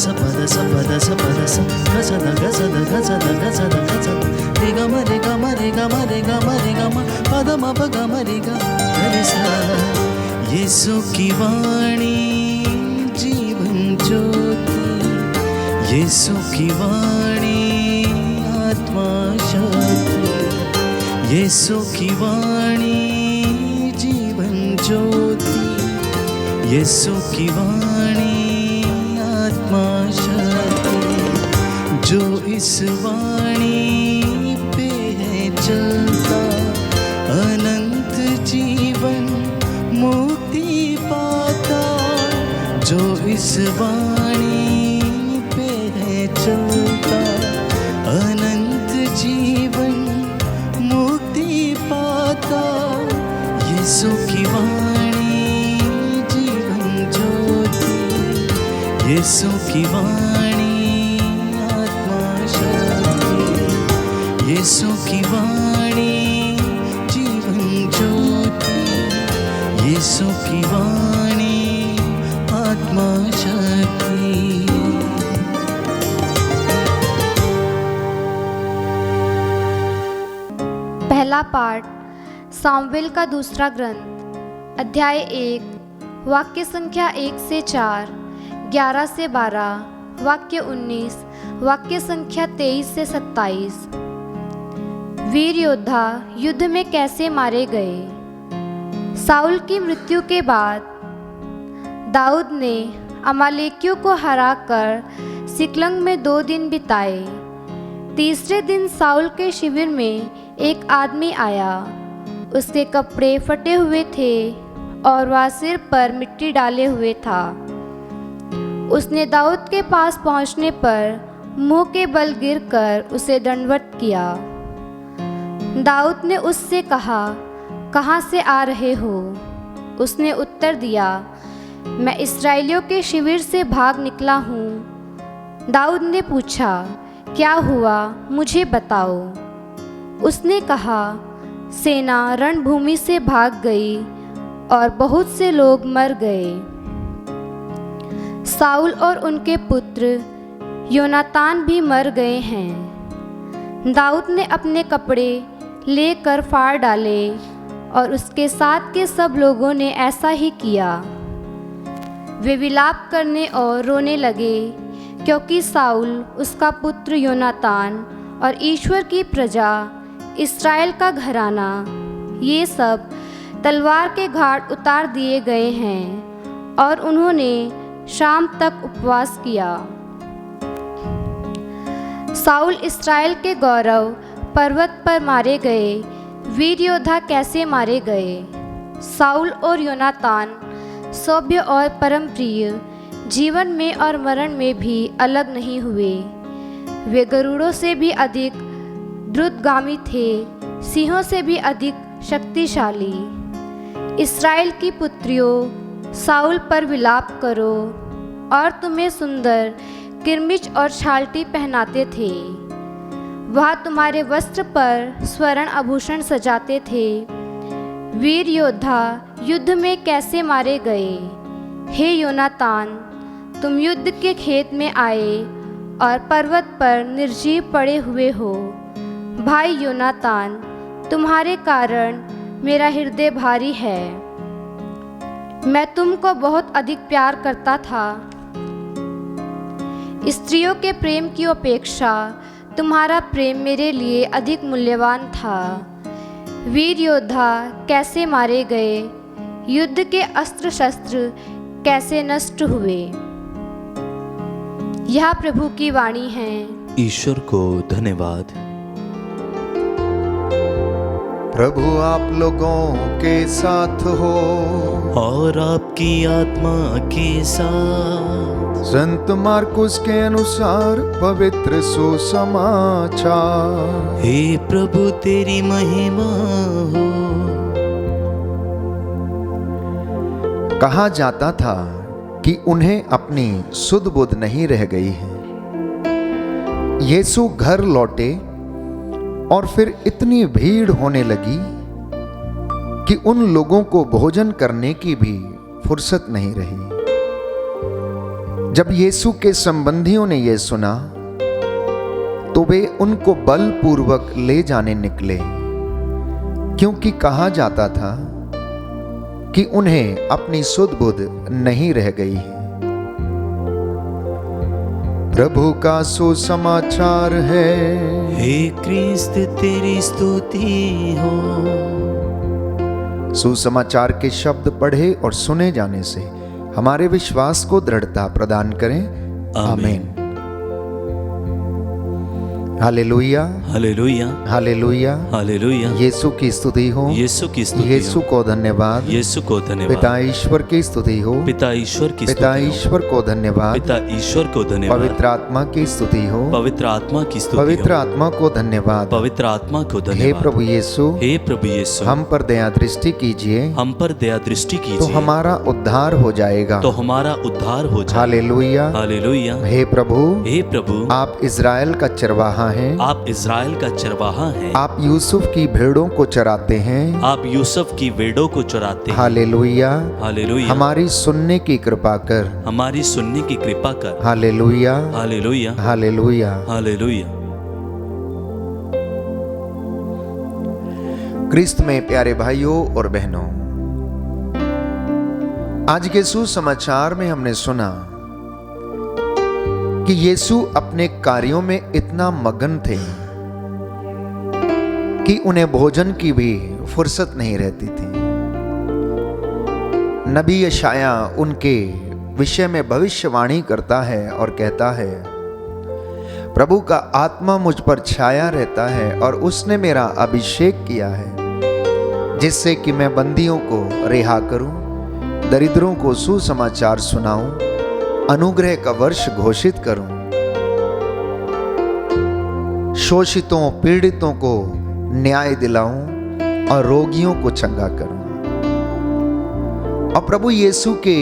ಸ ಪದ ಸ ಪದ ಸ ಪದ ಸ ಗಸದ ಗಸದ ಗಸದ ಗಸದ ಗಸದ ರಿ ಗ ಮ ರಿ ಗ ಮ ರಿ ಗ ಮ ರಿ ಗ ಮ ರಿ ಗ ಮ ಪದ ಮ ಪ ಗ ಮ ರಿ ಗ ರಿ ಸ ಯೇಸು की वाणी जीवन ज्योति यीशु की वाणी आत्मा शक्ति यीशु की वाणी जीवन ज्योति यीशु की वाणी आत्मा शक्ति जो इस वाणी पे है चलता अनंत जीवन मुक्ति पाता जो इस वाणी पे है चलता अनंत जीवन मुक्ति पाता यीशु की वाणी जीवन ज्योति यीशु की वाणी आत्मा शक्ति यीशु की वाणी जीवन ज्योति यीशु की वाणी आत्मा शक्ति। पहला पाठ सामुएल का दूसरा ग्रंथ अध्याय 1 वाक्य संख्या 1 से 4, 11 से 12, वाक्य 19, वाक्य संख्या 23 से 27। वीर योद्धा युद्ध में कैसे मारे गए। साउल की मृत्यु के बाद दाऊद ने अमालेकियों को हराकर सिकलग में 2 दिन बिताए। तीसरे दिन साउल के शिविर में एक आदमी आया। उसके कपड़े फटे हुए थे और वह सिर पर मिट्टी डाले हुए था। उसने दाऊद के पास पहुंचने पर मुंह के बल गिरकर उसे दंडवत किया। दाऊद ने उससे कहा, कहाँ से आ रहे हो? उसने उत्तर दिया, मैं इस्राएलियों के शिविर से भाग निकला हूँ। दाऊद ने पूछा, क्या हुआ, मुझे बताओ। उसने कहा, सेना रणभूमि से भाग गई और बहुत से लोग मर गए। साउल और उनके पुत्र योनातान भी मर गए हैं। दाऊद ने अपने कपड़े लेकर फाड़ डाले और उसके साथ के सब लोगों ने ऐसा ही किया। वे विलाप करने और रोने लगे क्योंकि साउल, उसका पुत्र योनातान और ईश्वर की प्रजा, इस्राएल का घराना, ये सब तलवार के घाट उतार दिए गए हैं। और उन्होंने शाम तक उपवास किया। साउल इस्राएल के गौरव पर्वत पर मारे गए। वीर योद्धा कैसे मारे गए। साउल और योनातान सभ्य और परम प्रिय, जीवन में और मरण में भी अलग नहीं हुए। वे गरुड़ों से भी अधिक द्रुतगामी थे, सिंहों से भी अधिक शक्तिशाली। इस्राएल की पुत्रियों, साउल पर विलाप करो और तुम्हें सुंदर किरमिच और छालटी पहनाते थे। वह तुम्हारे वस्त्र पर स्वर्ण आभूषण सजाते थे। वीर योद्धा युद्ध में कैसे मारे गए। हे योनातान, तुम युद्ध के खेत में आए और पर्वत पर निर्जीव पड़े हुए हो। भाई योनातान, तुम्हारे कारण मेरा हृदय भारी है। मैं तुमको बहुत अधिक प्यार करता था। स्त्रियों के प्रेम की अपेक्षा तुम्हारा प्रेम मेरे लिए अधिक मूल्यवान था। वीर योद्धा कैसे मारे गए। युद्ध के अस्त्र शस्त्र कैसे नष्ट हुए। यह प्रभु की वाणी है। ईश्वर को धन्यवाद। प्रभु आप लोगों के साथ हो और आपकी आत्मा के साथ। संत मार्कुस के अनुसार पवित्र सुसमाचार। हे प्रभु तेरी महिमा हो। कहा जाता था कि उन्हें अपनी सुध बुध नहीं रह गई है। यीशु घर लौटे और फिर इतनी भीड़ होने लगी कि उन लोगों को भोजन करने की भी फुर्सत नहीं रही। जब यीशु के संबंधियों ने यह सुना तो वे उनको बलपूर्वक ले जाने निकले, क्योंकि कहा जाता था कि उन्हें अपनी सुध बुध नहीं रह गई है। प्रभु का सुसमाचार है। हे क्रिस्त तेरी स्तुति हो। सुसमाचार के शब्द पढ़े और सुने जाने से हमारे विश्वास को दृढ़ता प्रदान करें। आमीन। हालेलुया, हालेलुया, हालेलुया, हालेलुया। यीशु की स्तुति हो, यीशु की स्तुति यीशु को धन्यवाद, यीशु को धन्यवाद। पिता ईश्वर की स्तुति हो, पिता ईश्वर की पिता स्तुति हो। ईश्वर को धन्यवाद, पिता ईश्वर को धन्यवाद। पवित्र आत्मा की स्तुति हो, पवित्र आत्मा की स्तुति पवित्र हो। आत्मा को धन्यवाद। पवित्र आत्मा को हे धन्यवाद। प्रभु यीशु, हे प्रभु यीशु, हम पर दया दृष्टि कीजिए, हम पर दया दृष्टि तो कीजिए, हमारा उद्धार हो जाएगा। तो हमारा उद्धार हो जाए। Hallelujah, hallelujah. हे प्रभु, हे प्रभु, आप इज़राइल का चरवाहा हैं, आप इज़राइल का चरवाहा हैं। आप यूसुफ की भेड़ों को चराते हैं। आप यूसुफ की भेड़ों को चराते हैं। Hallelujah, hallelujah. हमारी सुनने की कृपा कर। हमारी सुनने की कृपा कर। हालेलुया, हालेलुया, हालेलुया। हालेलुया। क्रिस्त में प्यारे भाइयों और बहनों, आज के सुसमाचार में हमने सुना कि यीशु अपने कार्यों में इतना मगन थे कि उन्हें भोजन की भी फुर्सत नहीं रहती थी। नबी यशाया उनके विषय में भविष्यवाणी करता है और कहता है, प्रभु का आत्मा मुझ पर छाया रहता है और उसने मेरा अभिषेक किया है, जिससे कि मैं बंदियों को रिहा करूं, दरिद्रों को सुसमाचार सुनाऊं, अनुग्रह का वर्ष घोषित करूं, शोषितों पीड़ितों को न्याय दिलाऊं और रोगियों को चंगा करूं। और प्रभु यीशु के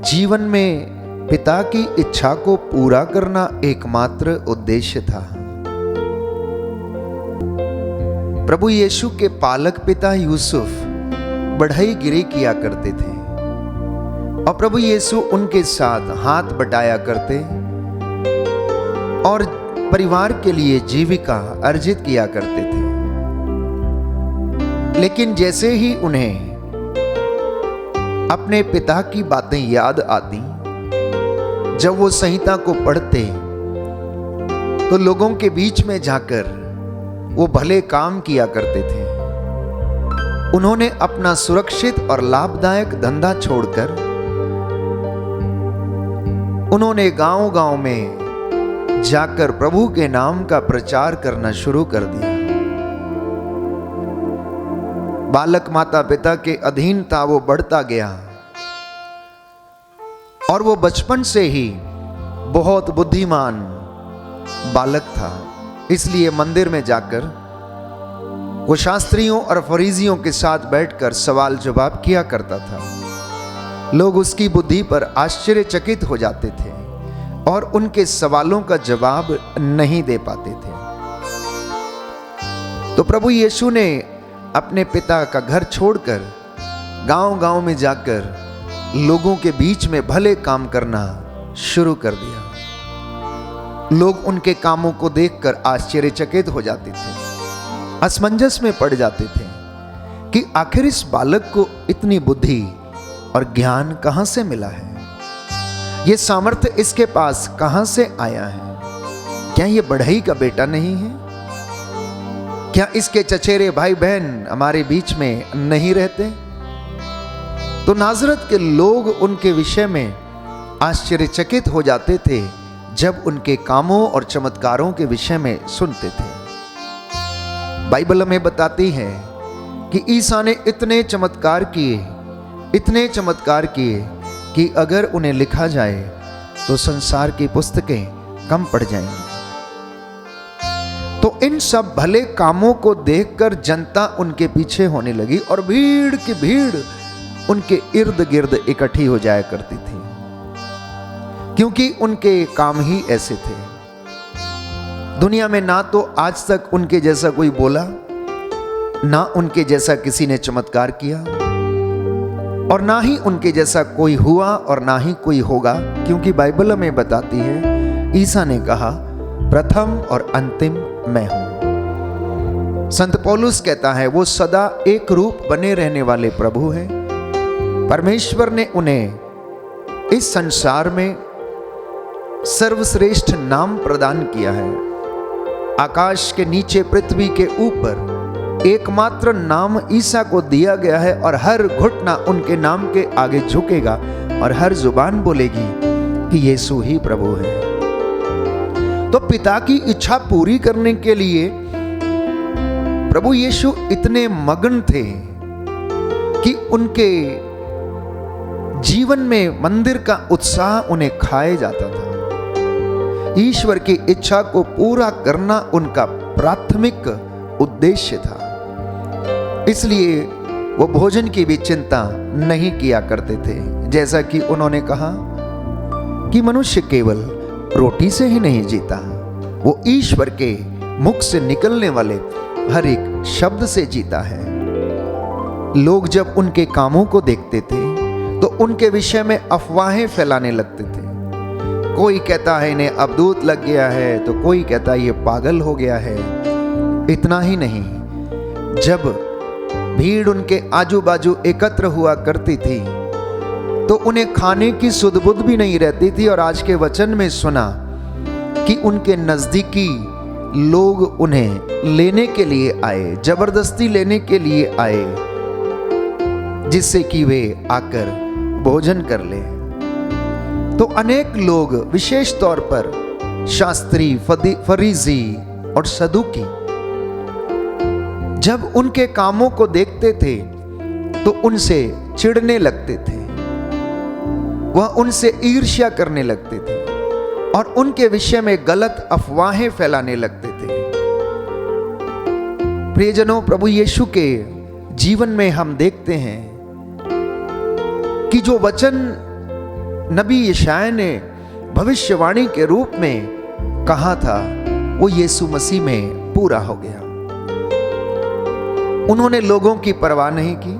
जीवन में पिता की इच्छा को पूरा करना एकमात्र उद्देश्य था। प्रभु यीशु के पालक पिता यूसुफ बढ़ई गिरी किया करते थे और प्रभु यीशु उनके साथ हाथ बटाया करते और परिवार के लिए जीविका अर्जित किया करते थे। लेकिन जैसे ही उन्हें अपने पिता की बातें याद आती, जब वो संहिता को पढ़ते तो लोगों के बीच में जाकर वो भले काम किया करते थे। उन्होंने अपना सुरक्षित और लाभदायक धंधा छोड़कर उन्होंने गांव-गांव में जाकर प्रभु के नाम का प्रचार करना शुरू कर दिया। बालक माता पिता के अधीन था, वो बढ़ता गया और वो बचपन से ही बहुत बुद्धिमान बालक था। इसलिए मंदिर में जाकर वो शास्त्रियों और फरीसियों के साथ बैठकर सवाल जवाब किया करता था। लोग उसकी बुद्धि पर आश्चर्यचकित हो जाते थे और उनके सवालों का जवाब नहीं दे पाते थे। तो प्रभु यीशु ने अपने पिता का घर छोड़कर गांव-गांव में जाकर लोगों के बीच में भले काम करना शुरू कर दिया। लोग उनके कामों को देखकर आश्चर्यचकित हो जाते थे, असमंजस में पड़ जाते थे कि आखिर इस बालक को इतनी बुद्धि और ज्ञान कहां से मिला है, ये सामर्थ्य इसके पास कहां से आया है? क्या ये बढ़ई का बेटा नहीं है? क्या इसके चचेरे भाई बहन हमारे बीच में नहीं रहते? तो नाजरत के लोग उनके विषय में आश्चर्यचकित हो जाते थे जब उनके कामों और चमत्कारों के विषय में सुनते थे। बाइबल हमें बताती है कि ईसा ने इतने चमत्कार किए कि अगर उन्हें लिखा जाए तो संसार की पुस्तकें कम पड़ जाएंगी। तो इन सब भले कामों को देखकर जनता उनके पीछे होने लगी और भीड़ की भीड़ उनके इर्द गिर्द इकट्ठी हो जाया करती थी, क्योंकि उनके काम ही ऐसे थे। दुनिया में ना तो आज तक उनके जैसा कोई बोला, ना उनके जैसा किसी ने चमत्कार किया। और ना ही उनके जैसा कोई हुआ और ना ही कोई होगा, क्योंकि बाइबल हमें बताती है ईसा ने कहा प्रथम और अंतिम मैं हूं। संत पौलुस कहता है वो सदा एक रूप बने रहने वाले प्रभु हैं। परमेश्वर ने उन्हें इस संसार में सर्वश्रेष्ठ नाम प्रदान किया है। आकाश के नीचे पृथ्वी के ऊपर एकमात्र नाम ईसा को दिया गया है और हर घुटना उनके नाम के आगे झुकेगा और हर जुबान बोलेगी कि यीशु ही प्रभु है। तो पिता की इच्छा पूरी करने के लिए प्रभु यीशु इतने मगन थे कि उनके जीवन में मंदिर का उत्साह उन्हें खाए जाता था। ईश्वर की इच्छा को पूरा करना उनका प्राथमिक उद्देश्य था। इसलिए वो भोजन की भी चिंता नहीं किया करते थे। जैसा कि उन्होंने कहा कि मनुष्य केवल रोटी से ही नहीं जीता, वो ईश्वर के मुख से निकलने वाले हर एक शब्द से जीता है। लोग जब उनके कामों को देखते थे तो उनके विषय में अफवाहें फैलाने लगते थे। कोई कहता है इन्हें अबदूत लग गया है, तो कोई कहता है ये पागल हो गया है। इतना ही नहीं, जब भीड़ उनके आजू बाजू एकत्र हुआ करती थी तो उन्हें खाने की सुध बुध भी नहीं रहती थी। और आज के वचन में सुना कि उनके नजदीकी लोग उन्हें लेने के लिए आए, जबरदस्ती लेने के लिए आए, जिससे कि वे आकर भोजन कर ले। तो अनेक लोग, विशेष तौर पर शास्त्री, फरीसी और सदूकी, जब उनके कामों को देखते थे तो उनसे चिढ़ने लगते थे, वह उनसे ईर्ष्या करने लगते थे और उनके विषय में गलत अफवाहें फैलाने लगते थे। प्रियजनों, प्रभु यीशु के जीवन में हम देखते हैं कि जो वचन नबी यशायाह ने भविष्यवाणी के रूप में कहा था वो यीशु मसीह में पूरा हो गया। उन्होंने लोगों की परवाह नहीं की,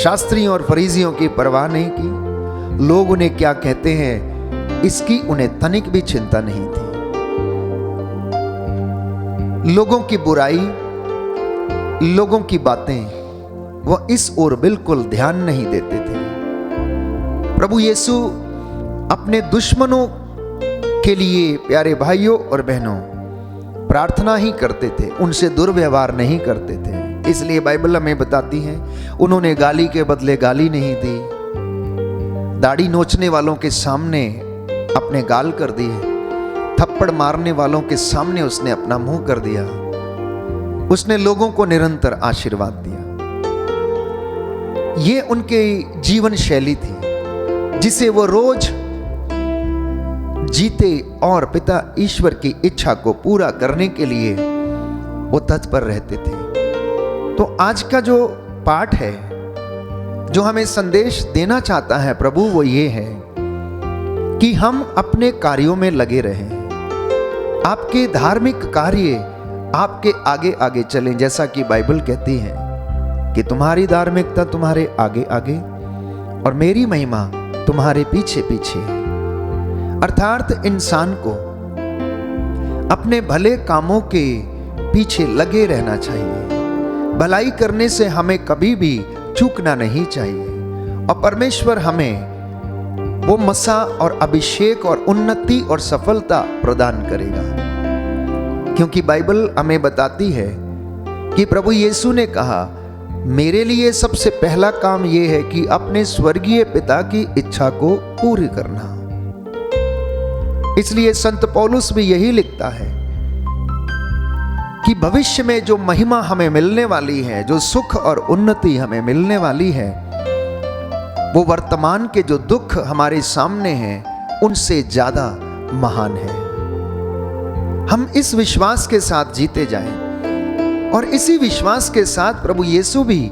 शास्त्रियों और फरीसियों की परवाह नहीं की। लोग उन्हें क्या कहते हैं इसकी उन्हें तनिक भी चिंता नहीं थी। लोगों की बुराई, लोगों की बातें, वह इस ओर बिल्कुल ध्यान नहीं देते थे। प्रभु यीशु अपने दुश्मनों के लिए, प्यारे भाइयों और बहनों, प्रार्थना ही करते थे, उनसे दुर्व्यवहार नहीं करते थे। इसलिए बाइबल हमें बताती है उन्होंने गाली के बदले गाली नहीं दी, दाढ़ी नोचने वालों के सामने अपने गाल कर दिए, थप्पड़ मारने वालों के सामने उसने अपना मुंह कर दिया। उसने लोगों को निरंतर आशीर्वाद दिया। ये उनके जीवन शैली थी जिसे वो रोज जीते और पिता ईश्वर की इच्छा को पूरा करने के लिए वो तत्पर रहते थे। तो आज का जो पाठ है, जो हमें संदेश देना चाहता है प्रभु, वो ये है कि हम अपने कार्यों में लगे रहें। आपके धार्मिक कार्य आपके आगे आगे चलें, जैसा कि बाइबल कहती है कि तुम्हारी धार्मिकता तुम्हारे आगे आगे और मेरी महिमा तुम्हारे पीछे पीछे। अर्थात इंसान को अपने भले कामों के पीछे लगे रहना चाहिए। भलाई करने से हमें कभी भी चूकना नहीं चाहिए और परमेश्वर हमें वो मसा और अभिषेक और उन्नति और सफलता प्रदान करेगा। क्योंकि बाइबल हमें बताती है कि प्रभु यीशु ने कहा, मेरे लिए सबसे पहला काम यह है कि अपने स्वर्गीय पिता की इच्छा को पूरी करना। इसलिए संत पौलुस भी यही लिखता है कि भविष्य में जो महिमा हमें मिलने वाली है, जो सुख और उन्नति हमें मिलने वाली है, वो वर्तमान के जो दुख हमारे सामने हैं उनसे ज्यादा महान है। हम इस विश्वास के साथ जीते जाएं और इसी विश्वास के साथ प्रभु यीशु भी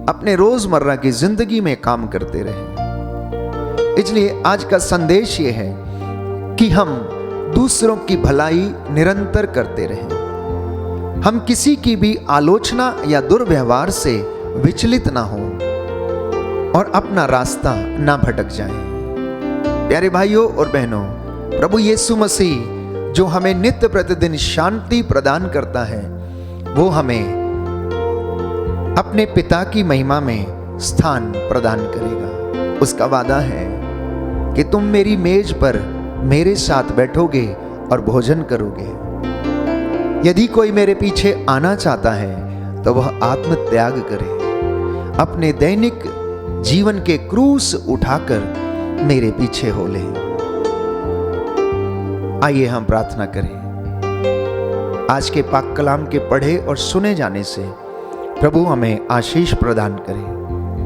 अपने रोजमर्रा की जिंदगी में काम करते रहे। इसलिए आज का संदेश ये है कि हम दूसरों की भलाई निरंतर करते रहें। हम किसी की भी आलोचना या दुर्व्यवहार से विचलित ना हो। और अपना रास्ता ना भटक जाएं। प्यारे भाइयों और बहनों, प्रभु यीशु मसीह जो हमें नित्य प्रतिदिन शांति प्रदान करता है, वो हमें अपने पिता की महिमा में स्थान प्रदान करेगा। उसका वादा है कि तुम मेरी मेज पर मेरे साथ बैठोगे और भोजन करोगे। यदि कोई मेरे पीछे आना चाहता है तो वह आत्म त्याग करे, अपने दैनिक जीवन के क्रूस उठाकर मेरे पीछे हो ले। आइए हम प्रार्थना करें। आज के पाक कलाम के पढ़े और सुने जाने से प्रभु हमें आशीष प्रदान करे।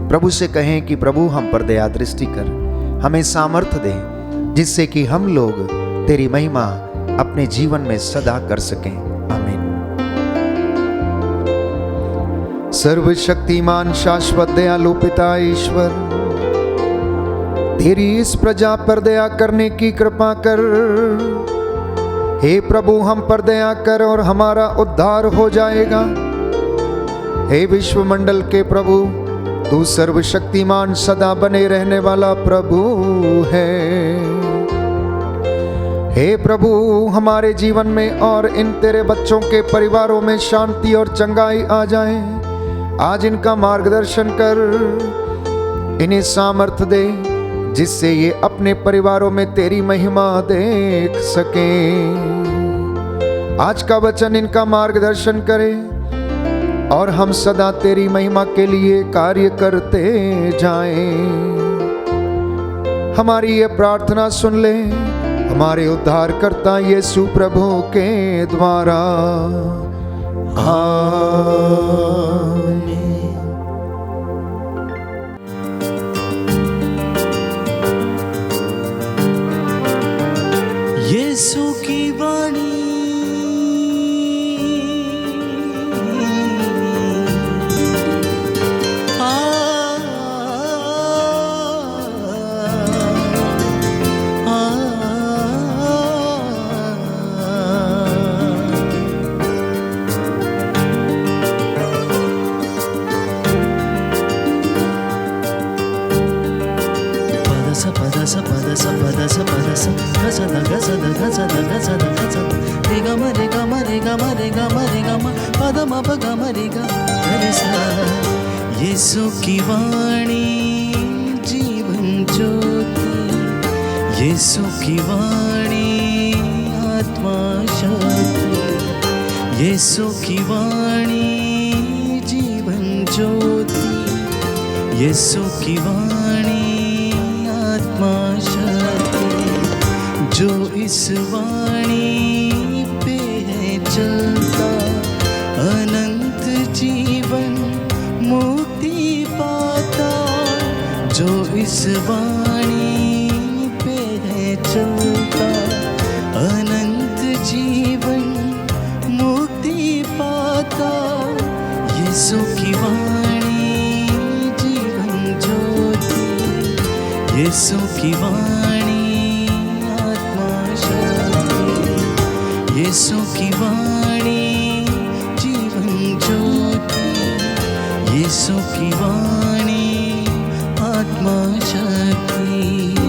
प्रभु से कहें कि प्रभु हम पर दया दृष्टि कर, हमें सामर्थ्य दे, जिससे कि हम लोग तेरी महिमा अपने जीवन में सदा कर सकें। आमीन। सर्वशक्तिमान शाश्वत दयालु पिता ईश्वर, तेरी इस प्रजा पर दया करने की कृपा कर। हे प्रभु, हम पर दया कर और हमारा उद्धार हो जाएगा। हे विश्वमंडल के प्रभु, तू सर्वशक्तिमान सदा बने रहने वाला प्रभु है। हे प्रभु, हमारे जीवन में और इन तेरे बच्चों के परिवारों में शांति और चंगाई आ जाए। आज इनका मार्गदर्शन कर, इन्हें सामर्थ्य दे, जिससे ये अपने परिवारों में तेरी महिमा देख सकें। आज का वचन इनका मार्गदर्शन करे और हम सदा तेरी महिमा के लिए कार्य करते जाएं। हमारी ये प्रार्थना सुन ले हमारे उद्धारकर्ता यीशु प्रभु के द्वारा। आमीन। यीशु की वाणी यीशु की वाणी जीवन ज्योति, यीशु की वाणी आत्मा शक्ति, यीशु की वाणी जीवन ज्योति, यीशु की वाणी आत्मा शक्ति। जो इस वाणी पे है चलता, अनंत जीवन मुक्ति पाता। जो इस वाणी पे है चलता, अनंत जीवन मुक्ति पाता। यीशु की वाणी जीवन ज्योति, यीशु की वाणी आत्मा शक्ति, यीशु की वाणी जीवन ज्योति, यीशु की वाणी आत्मा शक्ति।